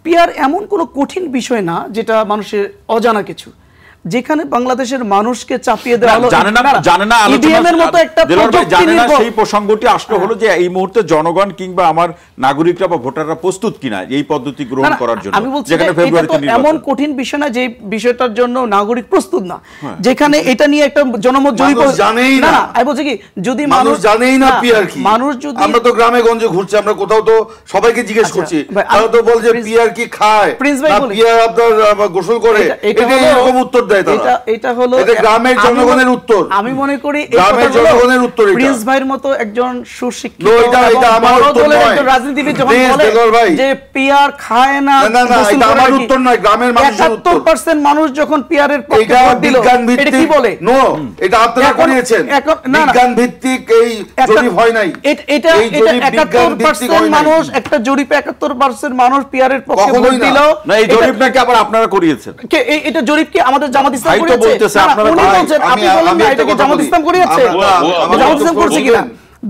PR এমন কোনো কঠিন বিষয় না যেটা মানুষের অজানা কিছু, যেখানে বাংলাদেশের মানুষকে চাপিয়ে দেওয়া হলো ইভিএমের মতো একটা সেই প্রসঙ্গটি আসলে হলো যে এই মুহূর্তে জনগণ কিংবা আমার নাগরিকরা বা ভোটাররা প্রস্তুত কিনা এই পদ্ধতি গ্রহণ করার জন্য। আমি বলছি এমন কঠিন বিষয় না যে বিষয়টার জন্য নাগরিক প্রস্তুত না, যেখানে এটা নিয়ে একটা জনমত জরিপ জানেই না। আমি বলছি কি, যদি মানুষ জানেই না পিআর কি, মানুষ যদি, আমরা তো গ্রামে গঞ্জে ঘুরছি, আমরা কোথাও তো সবাইকে জিজ্ঞেস করছি, তারা তো বলছে পিআর কি খায় না পিআর আপনার গোসল করে, এটা এরকম উত্তর দেয়। এটা হলো গ্রামের জনগণের উত্তর। আমি মনে করি গ্রামের জনগণের উত্তর। প্রিন্স ভাইয়ের মতো একজন সুশিক্ষিত রাজনীতিবিদ যখন বলে যে পিআর খায় না, এটা আমার উত্তর নয়, গ্রামের মানুষের উত্তর। ৭১% মানুষ যখন পিআর এর পক্ষে ভোট দিল, এটা কি বলে? নো, এটা আপনারা করিয়েছেন, বিজ্ঞান ভিত্তিক এই জরিপ হয় নাই। এটা ৭১% মানুষ, একটা জরিপে ৭১% মানুষ পিআর এর পক্ষে ভোট দিল না। এই জরিপ নাকি আবার আপনারা করিয়েছেন? এটা জরিপ কি আমাদের জামাত ইসলাম করিয়েছে? উনি বলছেন, আপনি বলেন না এটা কি জামাত ইসলাম করিয়েছে? জামাত ইসলাম করছে কিনা?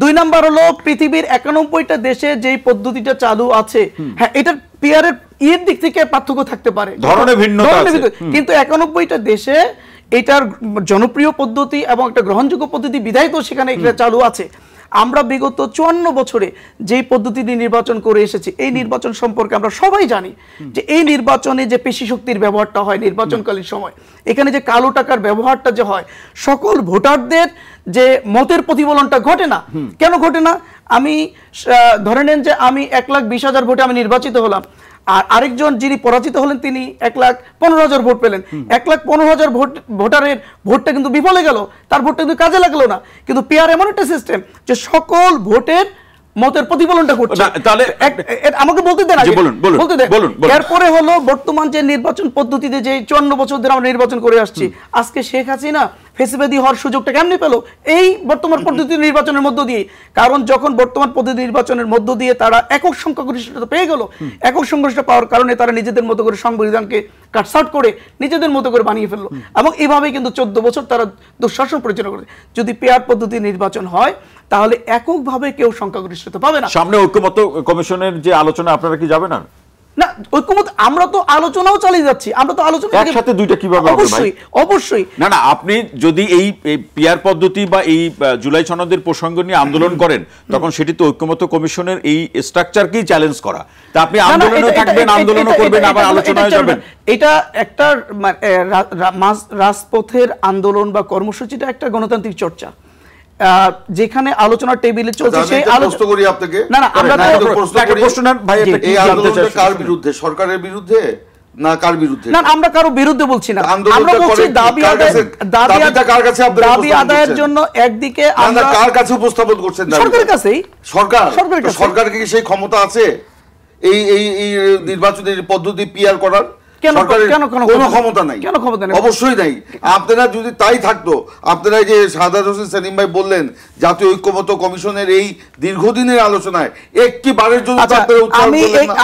২ নাম্বার হলো পৃথিবীর ৯১টা দেশে যেই পদ্ধতিটা চালু আছে, হ্যাঁ, এটা পিআর এর এর দিক থেকে পার্থক্য থাকতে পারে, ধরনের ভিন্নতা আছে, কিন্তু ৯১টা দেশে এটার জনপ্রিয় পদ্ধতি এবং একটা গ্রহণযোগ্য পদ্ধতি বিধায় তো সেখানে এটা চালু আছে। আমরা বিগত ৫৪ বছরে যেই পদ্ধতি দিয়ে নির্বাচন করে এসেছি, এই নির্বাচন সম্পর্কে আমরা সবাই জানি যে এই নির্বাচনে যে পেশি শক্তির ব্যবহারটা হয় নির্বাচনকালীন সময়, এখানে যে কালো টাকার ব্যবহারটা যে হয়, সকল ভোটারদের যে মতের প্রতিফলনটা ঘটে না। কেন ঘটে না? আমি ধরে নেন যে আমি ১,২০,০০০ ভোটে আমি নির্বাচিত হলাম, আর আরেকজন যিনি পরাজিত হলেন তিনি ১,১৫,০০০ ভোট পেলেন। ১,১৫,০০০ ভোটারের ভোটটা কিন্তু বিফলে গেল, তার ভোটটা কিন্তু কাজে লাগলো না। কিন্তু পিআর এমন একটা সিস্টেম যে সকল ভোটের মতের প্রতিফলনটা করছে। তাহলে আমাকে বলতে দেন, বলতে দেন। এরপরে হলো বর্তমান যে নির্বাচন পদ্ধতিতে যে ৫৪ বছর ধরে আমরা নির্বাচন করে আসছি, আজকে শেখ হাসিনা ফেসিবাদী হওয়ার সুযোগটা কেমনে পেল? এই বর্তমান পদ্ধতি নির্বাচনের মধ্য দিয়ে। কারণ যখন বর্তমান পদ্ধতি নির্বাচনের মধ্য দিয়ে তারা একক সংখ্যাগরিষ্ঠতা পেয়ে গেল, একক সংখ্যাগরিষ্ঠতা পাওয়ার কারণে তারা নিজেদের মতো করে সংবিধানকে কাটছাট করে নিজেদের মতো করে বানিয়ে ফেললো, এবং এভাবেই কিন্তু ১৪ বছর তারা দুঃশাসন পরিচালনা করে। যদি পিআর পদ্ধতি নির্বাচন হয় তাহলে এককভাবে কেউ সংখ্যাগরিষ্ঠতা পাবে না। সামনে ঐক্যমত্য কমিশনের যে আলোচনা, আপনারা কি যাবেন? না, ঐক্যমত আমরা তো আলোচনাও চালিয়ে যাচ্ছি, আমরা তো আলোচনা একসাথে দুইটা কিভাবে হবে ভাই? অবশ্যই না না, আপনি যদি এই পিআর পদ্ধতি বা এই জুলাই সনদের প্রসঙ্গ নিয়ে আন্দোলন করেন, তখন সেটি তো ঐক্যমত্য কমিশনের এই স্ট্রাকচারকেই চ্যালেঞ্জ করা। তা আপনি আন্দোলনে থাকবেন, আন্দোলনও করবেন, আবার আলোচনায় যাবেন। এটা একটা রাজপথের আন্দোলন বা কর্মসূচিটা একটা গণতান্ত্রিক চর্চা, যেখানে আলোচনার টেবিলে চলছে। সেই প্রশ্ন করি আপনাকে, না না, আমরা প্রশ্ন নেন ভাই, এই আন্দোলনটা কার বিরুদ্ধে? সরকারের বিরুদ্ধে না কার বিরুদ্ধে? না, আমরা কারো বিরুদ্ধে বলছি না, আমরা বলছি দাবি আদায়ের জন্য একদিকে আমরা কার কাছে উপস্থাপন করছেন? সরকারের কাছেই। সরকারের কি সেই ক্ষমতা আছে এই এই নির্বাচনের পদ্ধতি পিআর করার? কোনো ক্ষমতা নাই, অবশ্যই নাই। আপনারা যদি তাই থাকতো, আপনারা যে সাদাত হোসেন সেলিম ভাই বললেন জাতীয় ঐক্যমত্য কমিশনের এই দীর্ঘদিনের আলোচনায় একটি বারের জন্য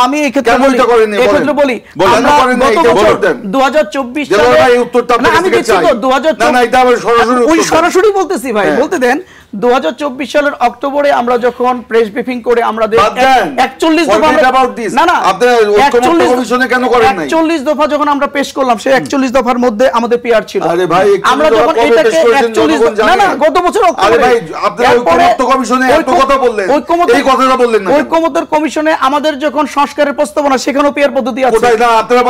আমি এই ক্ষেত্রে বলি 2024 সালে উত্তরটা আমি দিচ্ছি তো 2024 না এটা আমি সরাসরি বলতেছি ভাই, বলতে দেন। 2024 সালের অক্টোবরে আমরা যখন প্রেস ব্রিফিং করে আমাদের 41 দফা, না না, আপনারা ঐক্যমত্য কমিশনে কেন করেন নাই? 41 দফা যখন আমরা পেশ করলাম, সেই 41 দফার মধ্যে আমাদের পিআর ছিল। আরে ভাই, আমরা যখন এটাকে 41 না না, গত বছর আরে ভাই, আপনারা ঐক্যমত্য কমিশনে এত কথা বললেন, এই কথাটা বললেন না। ঐক্যমত্যের কমিশনে আমাদের যখন সংস্কারের প্রস্তাবনা, সেখানেও পিআর পদ্ধতি আছে। কোথায়? না, আপনারা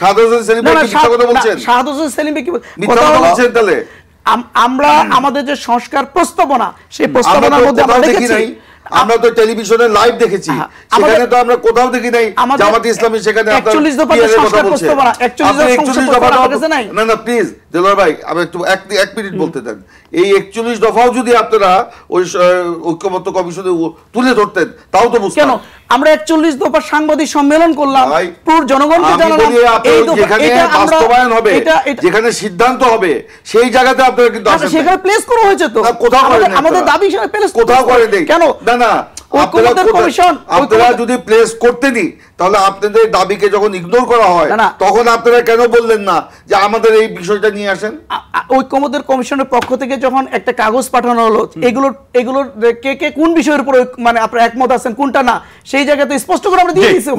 সাদাত হোসেন সেলিম ভাই কি কথা বলছেন? সাদাত হোসেন সেলিম ভাই কি কথা বলছেন? তাহলে আমরা আমাদের যে সংস্কার প্রস্তাবনা, সেই প্রস্তাবনার মধ্যে আমরা দেখেছি, আমরা তো টেলিভিশনে লাইভ দেখেছি, সেখানে তো আমরা কোথাও দেখি নাই জামাত ইসলামী সেখানে 41 দফা সংস্কার প্রস্তাবনা, 41 দফা নাই। না না, প্লিজ দেলোয়ার ভাই, আমি একটু এক মিনিট বলতে দেন। এই 41 দফাও যদি আপনারা ওই ঐক্যমত্য কমিশনে তুলে ধরতেন, তাও তো বুঝতাম। কেন আমরা 41 দফা সাংবাদিক সম্মেলন করলাম, পুরো জনগণকে জানালাম, এই যেখানে বাস্তবায়ন হবে, যেখানে সিদ্ধান্ত হবে, সেই জায়গাতে আপনারা কিন্তু আসেন, সেখানে প্লেস করা হয়েছে তো। কোথাও করেন আমাদের দাবি হিসেবে প্লেস কোথাও করে দেই কেন? না না, আপনারা যদি প্লেস করতেনই, তাহলে আপনাদের দাবিকে যখন ইগনোর করা হয়, তখন আপনারা কেন বললেন না যে আমাদের এই বিষয়টা নিয়ে আসেন? ঐক্যমত্য কমিশনের পক্ষ থেকে যখন একটা কাগজ পাঠানো হলো, এগুলোর কে কে কোন বিষয়ের উপর মানে আপনারা একমত আছেন, কোনটা না, সেই জায়গাতে স্পষ্ট করে আমরা দিয়ে দিয়েছি।